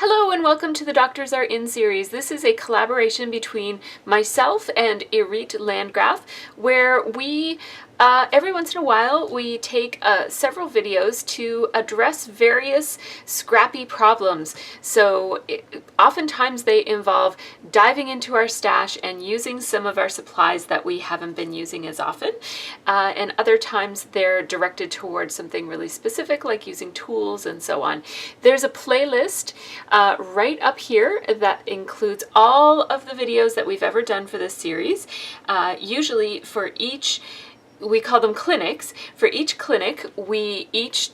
Hello and welcome to the Doctors Are In series. This is a collaboration between myself and Irit Landgraf, where we every once in a while we take several videos to address various scrappy problems. So oftentimes they involve diving into our stash and using some of our supplies that we haven't been using as often, and other times they're directed towards something really specific like using tools and so on. There's a playlist right up here that includes all of the videos that we've ever done for this series. Usually for each, we call them clinics. For each clinic, we each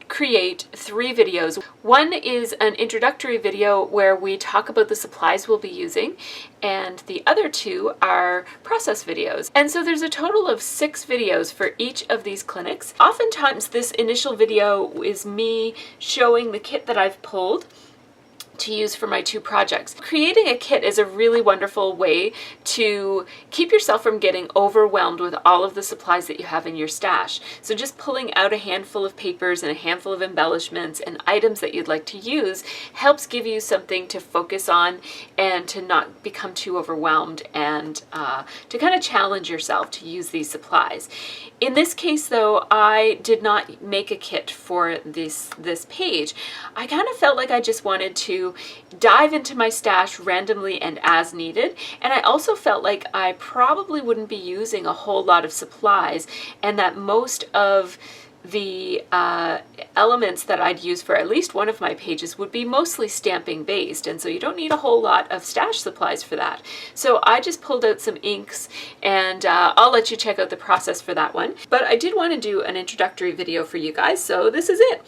create 3 videos. One is an introductory video where we talk about the supplies we'll be using, and the other 2 are process videos. And so there's a total of 6 videos for each of these clinics. Oftentimes this initial video is me showing the kit that I've pulled to use for my 2 projects. Creating a kit is a really wonderful way to keep yourself from getting overwhelmed with all of the supplies that you have in your stash. So just pulling out a handful of papers and a handful of embellishments and items that you'd like to use helps give you something to focus on and to not become too overwhelmed, and to kind of challenge yourself to use these supplies. In this case though, I did not make a kit for this page. I kind of felt like I just wanted to dive into my stash randomly and as needed, and I also felt like I probably wouldn't be using a whole lot of supplies, and that most of the elements that I'd use for at least one of my pages would be mostly stamping based, and so you don't need a whole lot of stash supplies for that. So I just pulled out some inks, and I'll let you check out the process for that one. But I did want to do an introductory video for you guys, so this is it.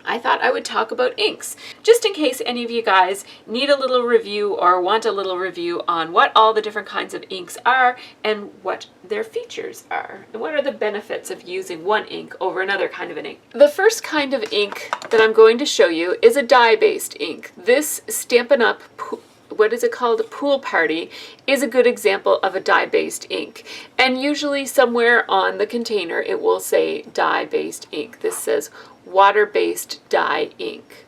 I thought I would talk about inks, just in case any of you guys need a little review or want a little review on what all the different kinds of inks are and what their features are, and what are the benefits of using one ink over another kind of an ink. The first kind of ink that I'm going to show you is a dye-based ink. This Stampin' Up! What is it called? Pool Party is a good example of a dye-based ink. And usually somewhere on the container it will say dye-based ink. This says water-based dye ink.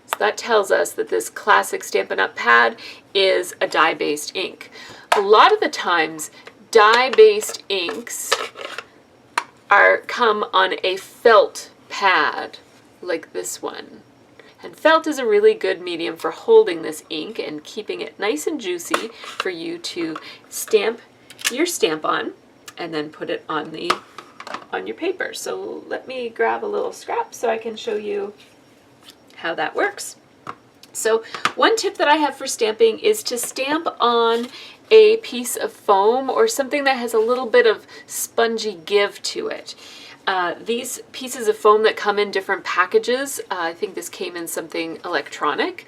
So that tells us that this classic Stampin' Up! Pad is a dye-based ink. A lot of the times dye-based inks come on a felt pad like this one. And felt is a really good medium for holding this ink and keeping it nice and juicy for you to stamp your stamp on and then put it on your paper. So let me grab a little scrap so I can show you how that works. So one tip that I have for stamping is to stamp on a piece of foam or something that has a little bit of spongy give to it. These pieces of foam that come in different packages, I think this came in something electronic,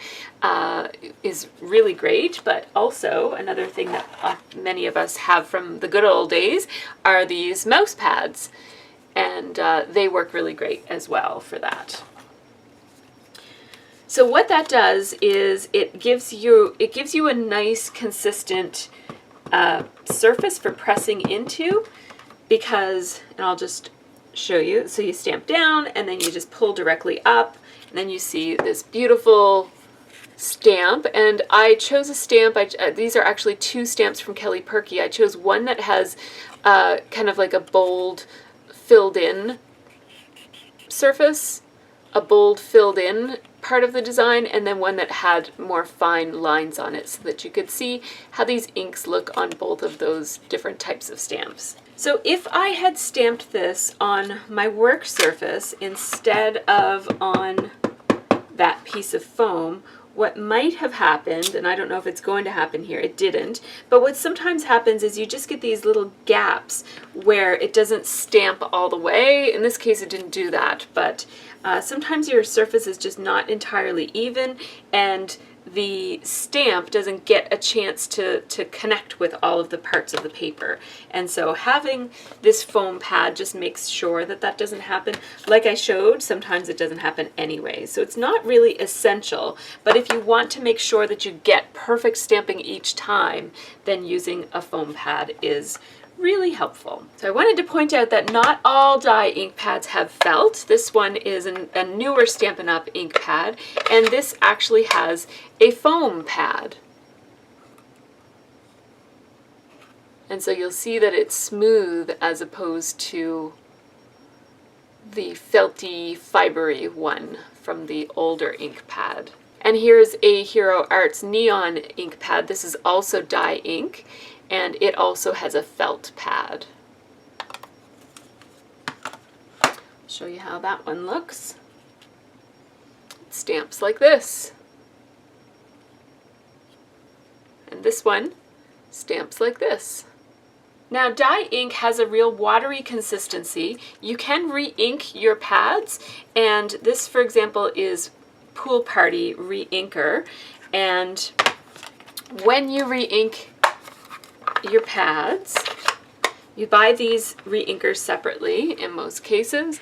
is really great, but also another thing that many of us have from the good old days are these mouse pads, and they work really great as well for that. So what that does is it gives you a nice consistent surface for pressing into, because, and I'll just show you. So you stamp down and then you just pull directly up, and then you see this beautiful stamp. And I chose a stamp, these are actually 2 stamps from Kelly Perky. I chose one that has kind of like a bold filled in surface, a bold filled in part of the design, and then one that had more fine lines on it so that you could see how these inks look on both of those different types of stamps. So if I had stamped this on my work surface instead of on that piece of foam, what might have happened, and I don't know if it's going to happen here, it didn't, but what sometimes happens is you just get these little gaps where it doesn't stamp all the way. In this case it didn't do that, but sometimes your surface is just not entirely even, and the stamp doesn't get a chance to connect with all of the parts of the paper. And so having this foam pad just makes sure that that doesn't happen. Like I showed, sometimes it doesn't happen anyway. So it's not really essential, but if you want to make sure that you get perfect stamping each time, then using a foam pad is really helpful. So I wanted to point out that not all dye ink pads have felt. This one is a newer Stampin' Up! Ink pad, and this actually has a foam pad. And so you'll see that it's smooth as opposed to the felty, fibery one from the older ink pad. And here's a Hero Arts Neon ink pad. This is also dye ink, and it also has a felt pad. I'll show you how that one looks. It stamps like this. And this one stamps like this. Now, dye ink has a real watery consistency. You can re-ink your pads, and this, for example, is Pool Party Re-Inker. And when you re-ink your pads, you buy these re-inkers separately in most cases,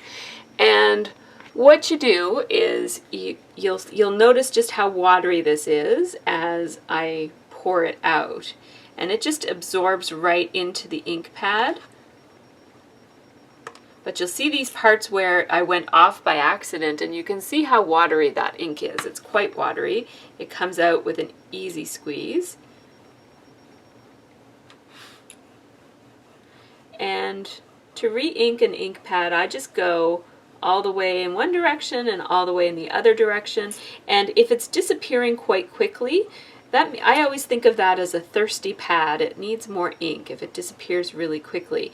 and what you do is you'll notice just how watery this is as I pour it out. And it just absorbs right into the ink pad. But you'll see these parts where I went off by accident, and you can see how watery that ink is. It's quite watery. It comes out with an easy squeeze. And to re-ink an ink pad, I just go all the way in one direction and all the way in the other direction. And if it's disappearing quite quickly, I always think of that as a thirsty pad. It needs more ink if it disappears really quickly.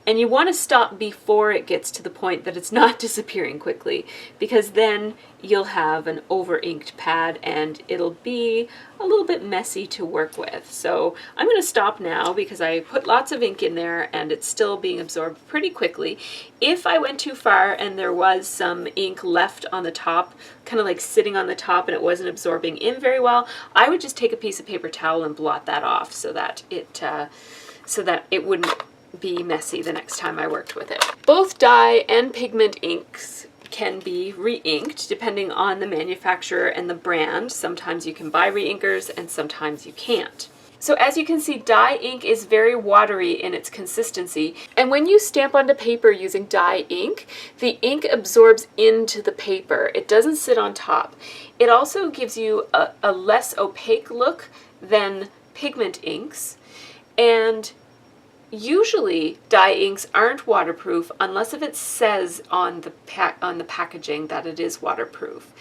And you want to stop before it gets to the point that it's not disappearing quickly, because then you'll have an over-inked pad and it'll be a little bit messy to work with. So I'm going to stop now because I put lots of ink in there and it's still being absorbed pretty quickly. If I went too far and there was some ink left on the top, kind of like sitting on the top, and it wasn't absorbing in very well, I would just take a piece of paper towel and blot that off so that it wouldn't be messy the next time I worked with it. Both dye and pigment inks can be re-inked depending on the manufacturer and the brand. Sometimes you can buy re-inkers and sometimes you can't. So as you can see, dye ink is very watery in its consistency, and when you stamp onto paper using dye ink, the ink absorbs into the paper. It doesn't sit on top. It also gives you a less opaque look than pigment inks, and usually dye inks aren't waterproof unless if it says on the packaging that it is waterproof.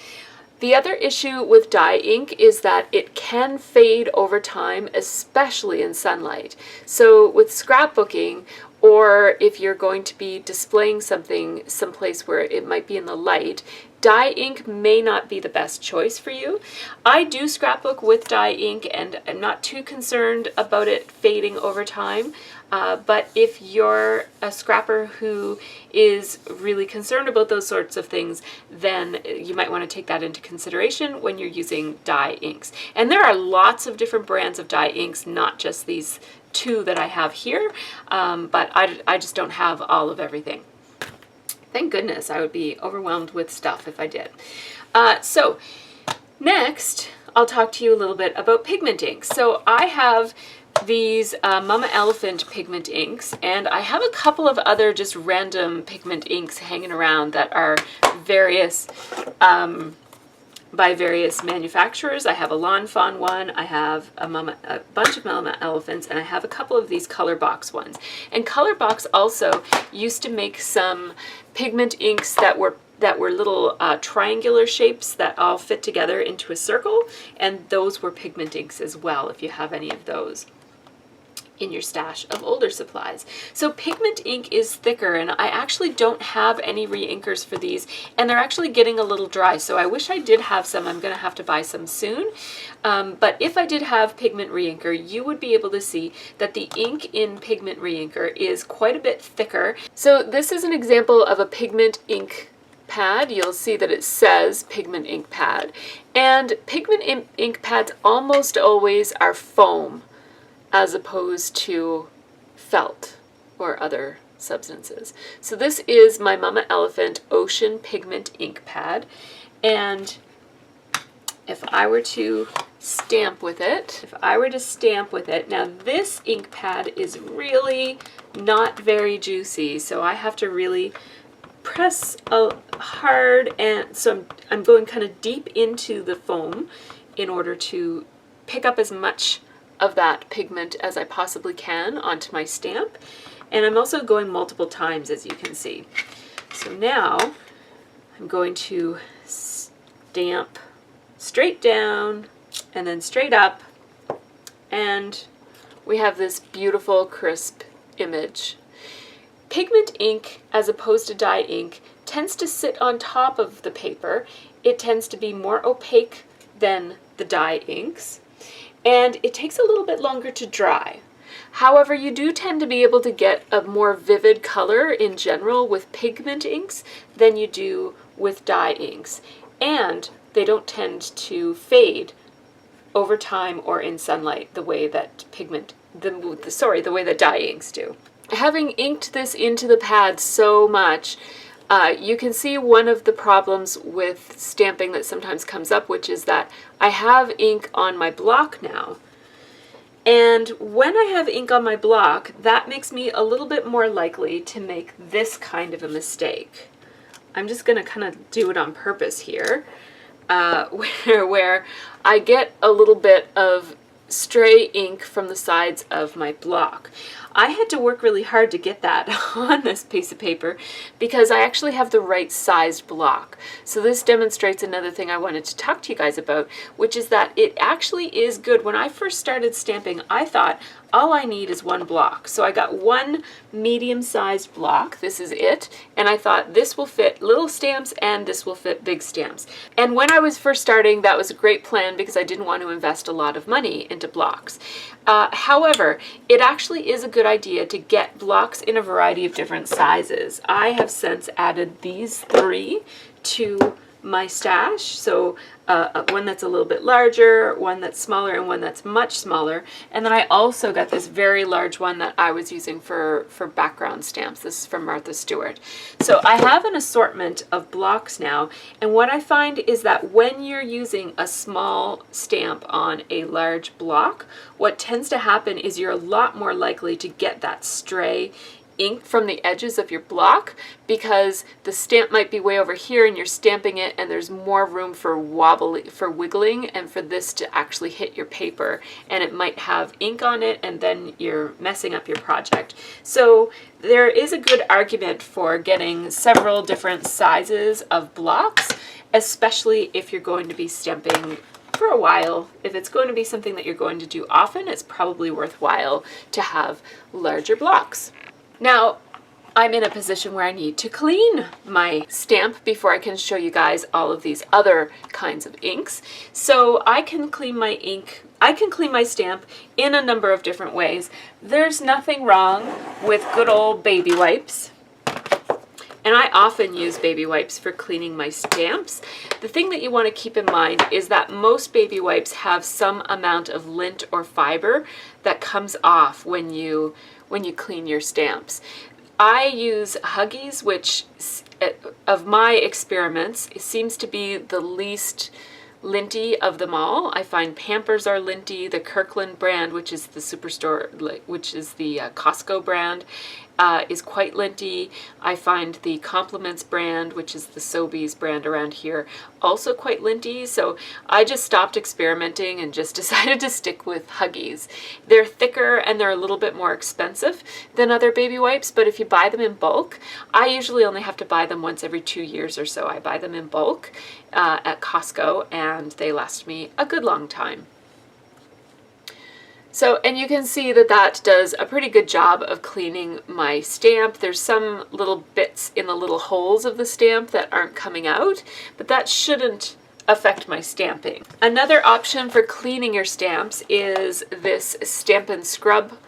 The other issue with dye ink is that it can fade over time, especially in sunlight. So with scrapbooking, or if you're going to be displaying something someplace where it might be in the light, dye ink may not be the best choice for you. I do scrapbook with dye ink and I'm not too concerned about it fading over time. But if you're a scrapper who is really concerned about those sorts of things, then you might want to take that into consideration when you're using dye inks. And there are lots of different brands of dye inks, not just these two that I have here, but I just don't have all of everything. Thank goodness, I would be overwhelmed with stuff if I did. So next, I'll talk to you a little bit about pigment inks. So I have these Mama Elephant pigment inks, and I have a couple of other just random pigment inks hanging around that are various by various manufacturers. I have a Lawn Fawn one, I have a bunch of Mama Elephants, and I have a couple of these Color Box ones. And Color Box also used to make some pigment inks that were little triangular shapes that all fit together into a circle, and those were pigment inks as well, if you have any of those in your stash of older supplies. So pigment ink is thicker, and I actually don't have any re-inkers for these, and they're actually getting a little dry, so I wish I did have some. I'm going to have to buy some soon. But if I did have pigment re-inker, you would be able to see that the ink in pigment re-inker is quite a bit thicker. So this is an example of a pigment ink pad. You'll see that it says pigment ink pad, and pigment ink pads almost always are foam as opposed to felt or other substances. So this is my Mama Elephant Ocean Pigment Ink Pad, and if I were to stamp with it, if I were to stamp with it, now this ink pad is really not very juicy, so I have to really press hard, and so I'm going kind of deep into the foam in order to pick up as much of that pigment as I possibly can onto my stamp. And I'm also going multiple times, as you can see. So now I'm going to stamp straight down and then straight up, and we have this beautiful crisp image. Pigment ink, as opposed to dye ink, tends to sit on top of the paper. It tends to be more opaque than the dye inks, and it takes a little bit longer to dry. However, you do tend to be able to get a more vivid color in general with pigment inks than you do with dye inks, and they don't tend to fade over time or in sunlight the way that the way that dye inks do. Having inked this into the pad so much, you can see one of the problems with stamping that sometimes comes up, which is that I have ink on my block now. And when I have ink on my block, that makes me a little bit more likely to make this kind of a mistake. I'm just going to kind of do it on purpose here, where I get a little bit of stray ink from the sides of my block. I had to work really hard to get that on this piece of paper because I actually have the right sized block. So this demonstrates another thing I wanted to talk to you guys about, which is that it actually is good. When I first started stamping, I thought all I need is one block. So I got one medium-sized block, this is it, and I thought this will fit little stamps and this will fit big stamps. And when I was first starting, that was a great plan because I didn't want to invest a lot of money into blocks. However, it actually is a good idea to get blocks in a variety of different sizes. I have since added these 3 to my stash, so one that's a little bit larger, one that's smaller, and one that's much smaller. And then I also got this very large one that I was using for background stamps. This is from Martha Stewart. So I have an assortment of blocks now, and what I find is that when you're using a small stamp on a large block, what tends to happen is you're a lot more likely to get that stray ink from the edges of your block because the stamp might be way over here and you're stamping it and there's more room for wiggling and for this to actually hit your paper, and it might have ink on it and then you're messing up your project. So there is a good argument for getting several different sizes of blocks, especially if you're going to be stamping for a while. If it's going to be something that you're going to do often, it's probably worthwhile to have larger blocks. Now, I'm in a position where I need to clean my stamp before I can show you guys all of these other kinds of inks. So I can clean my stamp in a number of different ways. There's nothing wrong with good old baby wipes. And I often use baby wipes for cleaning my stamps. The thing that you want to keep in mind is that most baby wipes have some amount of lint or fiber that comes off when you clean your stamps. I use Huggies, which of my experiments seems to be the least linty of them all. I find Pampers are linty. The Kirkland brand, which is the Superstore, which is the Costco brand, is quite linty. I find the Compliments brand, which is the Sobeys brand around here, also quite linty. So I just stopped experimenting and just decided to stick with Huggies. They're thicker and they're a little bit more expensive than other baby wipes, but if you buy them in bulk, I usually only have to buy them once every 2 years or so. I buy them in bulk at Costco, and they last me a good long time. So, and you can see that that does a pretty good job of cleaning my stamp. There's some little bits in the little holes of the stamp that aren't coming out, but that shouldn't affect my stamping. Another option for cleaning your stamps is this Stampin' Scrub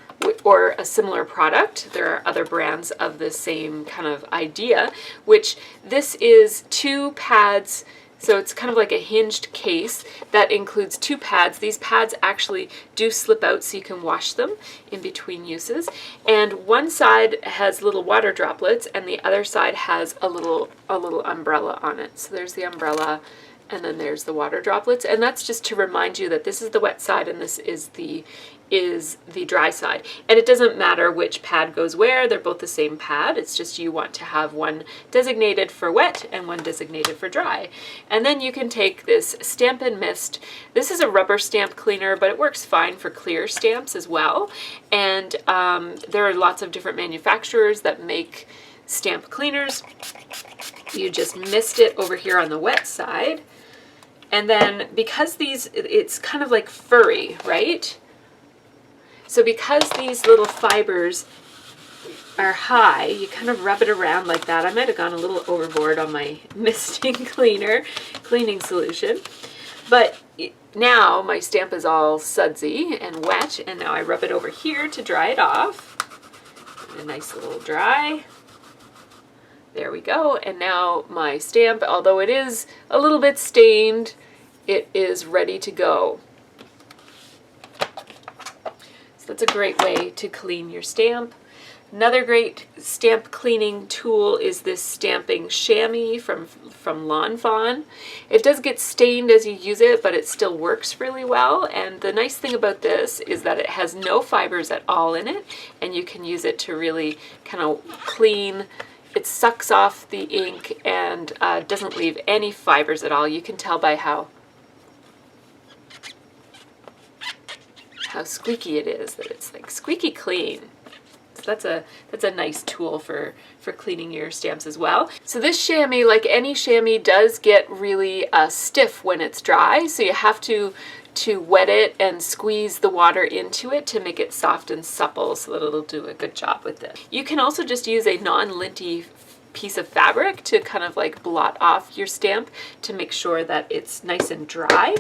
or a similar product. There are other brands of the same kind of idea, which this is 2 pads. So it's kind of like a hinged case that includes 2 pads. These pads actually do slip out so you can wash them in between uses. And one side has little water droplets and the other side has a little umbrella on it. So there's the umbrella And then there's the water droplets, and that's just to remind you that this is the wet side and this is the dry side. And it doesn't matter which pad goes where, they're both the same pad. It's just you want to have one designated for wet and one designated for dry. And then you can take this Stamp and Mist. This is a rubber stamp cleaner, but it works fine for clear stamps as well. And there are lots of different manufacturers that make stamp cleaners. You just mist it over here on the wet side. And then because it's kind of like furry, right? So because these little fibers are high, you kind of rub it around like that. I might have gone a little overboard on my misting cleaning solution. But now my stamp is all sudsy and wet, and now I rub it over here to dry it off. And a nice little dry. There we go, and now my stamp, although it is a little bit stained, it is ready to go. So that's a great way to clean your stamp. Another great stamp cleaning tool is this stamping chamois from Lawn Fawn. It does get stained as you use it, but it still works really well. And the nice thing about this is that it has no fibers at all in it, and you can use it to really kind of clean. It sucks off the ink and doesn't leave any fibers at all. You can tell by how squeaky it is, that it's like squeaky clean. So that's a nice tool for cleaning your stamps as well. So this chamois, like any chamois, does get really stiff when it's dry. So you have to wet it and squeeze the water into it to make it soft and supple so that it'll do a good job with it. You can also just use a non-linty piece of fabric to kind of like blot off your stamp to make sure that it's nice and dry.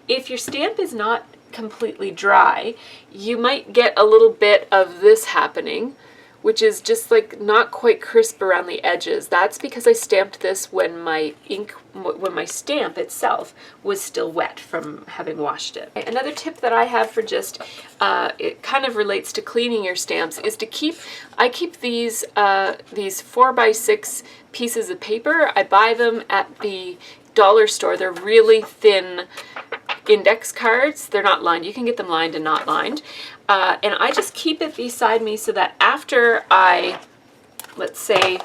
If your stamp is not completely dry, you might get a little bit of this happening, which is just like not quite crisp around the edges. That's because I stamped this when my stamp itself was still wet from having washed it. Another tip that I have for just, it kind of relates to cleaning your stamps, is to I keep these 4x6 pieces of paper. I buy them at the dollar store. They're really thin index cards. They're not lined. You can get them lined and not lined. And I just keep it beside me so that after let's say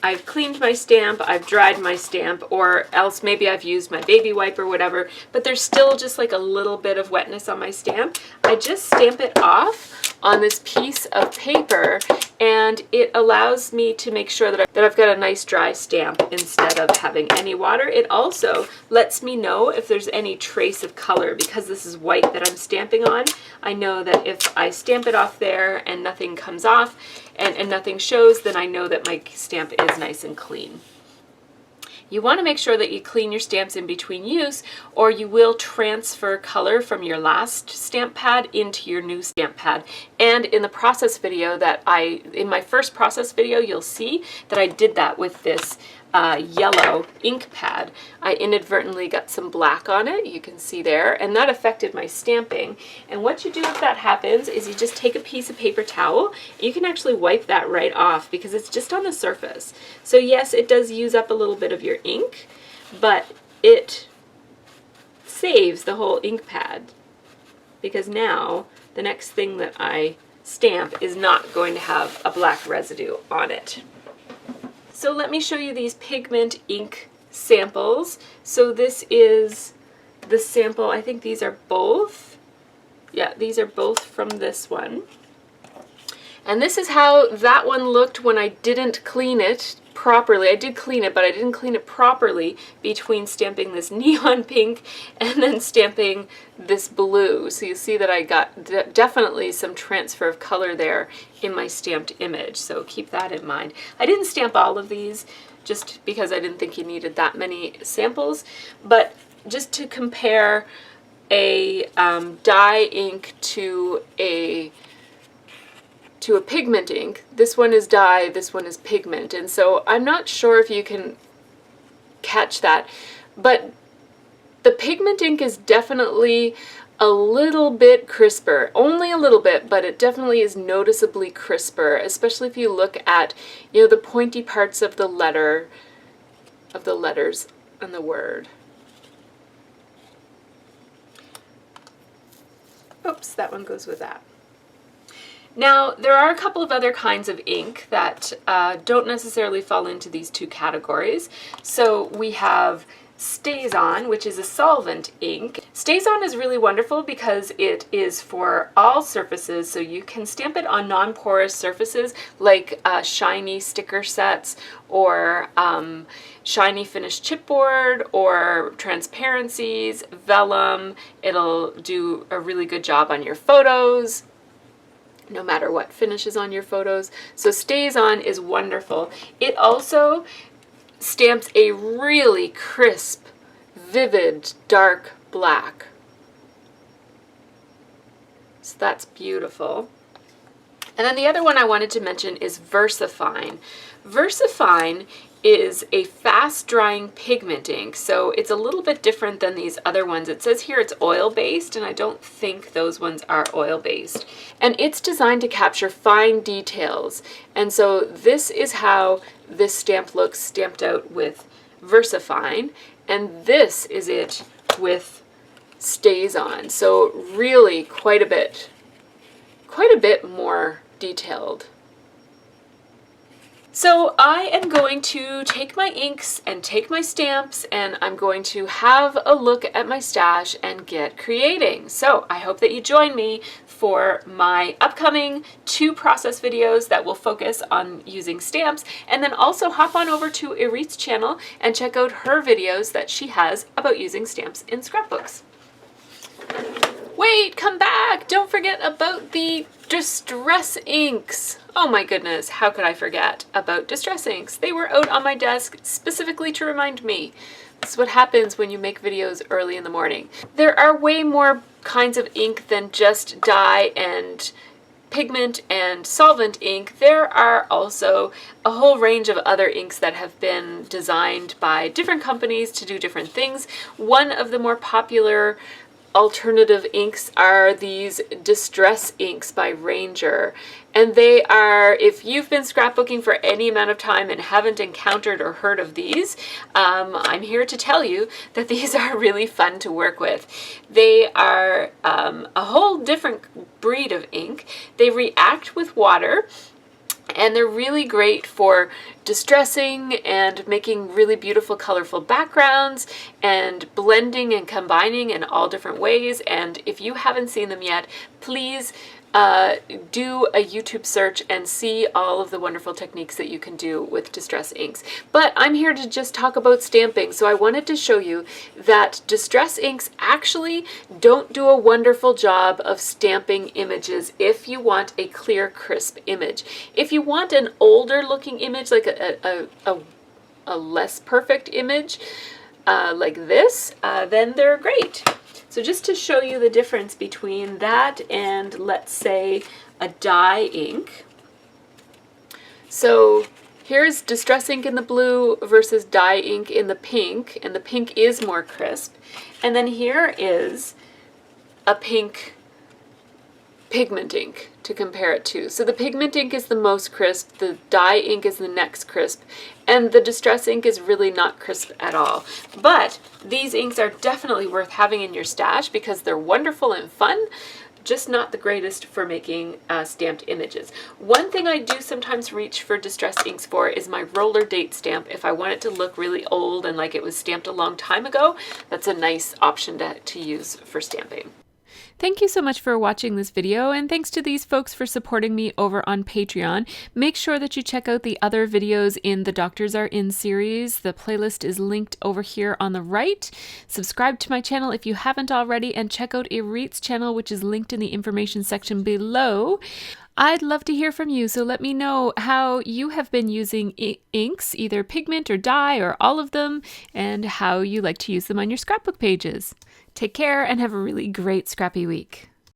I've cleaned my stamp, I've dried my stamp, or else maybe I've used my baby wipe or whatever, but there's still just like a little bit of wetness on my stamp, I just stamp it off on this piece of paper, and it allows me to make sure that I've got a nice dry stamp instead of having any water. It also lets me know if there's any trace of color. Because this is white that I'm stamping on, I know that if I stamp it off there and nothing comes off and nothing shows, then I know that my stamp is nice and clean. You want to make sure that you clean your stamps in between use, or you will transfer color from your last stamp pad into your new stamp pad. And in the process video in my first process video, you'll see that I did that with this yellow ink pad. I inadvertently got some black on it, you can see there, and that affected my stamping. And what you do if that happens is you just take a piece of paper towel. You can actually wipe that right off because it's just on the surface. So yes, it does use up a little bit of your ink, but it saves the whole ink pad, because now the next thing that I stamp is not going to have a black residue on it. So let me show you these pigment ink samples. So this is the sample. I think these are both. Yeah, these are both from this one. And this is how that one looked when I didn't clean it properly. I did clean it, but I didn't clean it properly between stamping this neon pink and then stamping this blue. So you see that I got definitely some transfer of color there in my stamped image. So keep that in mind. I didn't stamp all of these just because I didn't think you needed that many samples, but just to compare a dye ink to a pigment ink. This one is dye, this one is pigment, and so I'm not sure if you can catch that, but the pigment ink is definitely a little bit crisper, only a little bit, but it definitely is noticeably crisper, especially if you look at, the pointy parts of the letters on the word. Oops, that one goes with that. Now, there are a couple of other kinds of ink that don't necessarily fall into these two categories. So we have StazOn, which is a solvent ink. StazOn is really wonderful because it is for all surfaces, so you can stamp it on non-porous surfaces like shiny sticker sets or shiny finished chipboard or transparencies, vellum. It'll do a really good job on your photos, no matter what finish is on your photos. So StazOn is wonderful. It also stamps a really crisp, vivid, dark black. So that's beautiful. And then the other one I wanted to mention is VersaFine. VersaFine is a fast-drying pigment ink, so it's a little bit different than these other ones. It says here it's oil-based, and I don't think those ones are oil-based. And it's designed to capture fine details. And so this is how this stamp looks stamped out with VersaFine, and this is it with StazOn. So really quite a bit more detailed. So I am going to take my inks and take my stamps, and I'm going to have a look at my stash and get creating. So I hope that you join me for my upcoming 2 process videos that will focus on using stamps, and then also hop on over to Irit's channel and check out her videos that she has about using stamps in scrapbooks. Wait, come back! Don't forget about the distress inks. Oh my goodness, how could I forget about distress inks? They were out on my desk specifically to remind me. This is what happens when you make videos early in the morning. There are way more kinds of ink than just dye and pigment and solvent ink. There are also a whole range of other inks that have been designed by different companies to do different things. One of the more popular alternative inks are these distress inks by Ranger, and they are, if you've been scrapbooking for any amount of time and haven't encountered or heard of these, I'm here to tell you that these are really fun to work with. They are a whole different breed of ink. They react with water, and they're really great for distressing and making really beautiful colorful backgrounds and blending and combining in all different ways. And if you haven't seen them yet, please do a YouTube search and see all of the wonderful techniques that you can do with distress inks. But I'm here to just talk about stamping, so I wanted to show you that distress inks actually don't do a wonderful job of stamping images if you want a clear, crisp image. If you want an older looking image, like a less perfect image, like this, then they're great. So just to show you the difference between that and, let's say, a dye ink. So here's distress ink in the blue versus dye ink in the pink, and the pink is more crisp. And then here is a pink pigment ink to compare it to. So the pigment ink is the most crisp, the dye ink is the next crisp, and the distress ink is really not crisp at all. But these inks are definitely worth having in your stash because they're wonderful and fun, just not the greatest for making stamped images. One thing I do sometimes reach for distress inks for is my roller date stamp. If I want it to look really old and like it was stamped a long time ago, that's a nice option to use for stamping. Thank you so much for watching this video, and thanks to these folks for supporting me over on Patreon. Make sure that you check out the other videos in the Doctors Are In series. The playlist is linked over here on the right. Subscribe to my channel if you haven't already, and check out Irit's channel, which is linked in the information section below. I'd love to hear from you, so let me know how you have been using inks, either pigment or dye or all of them, and how you like to use them on your scrapbook pages. Take care and have a really great scrappy week.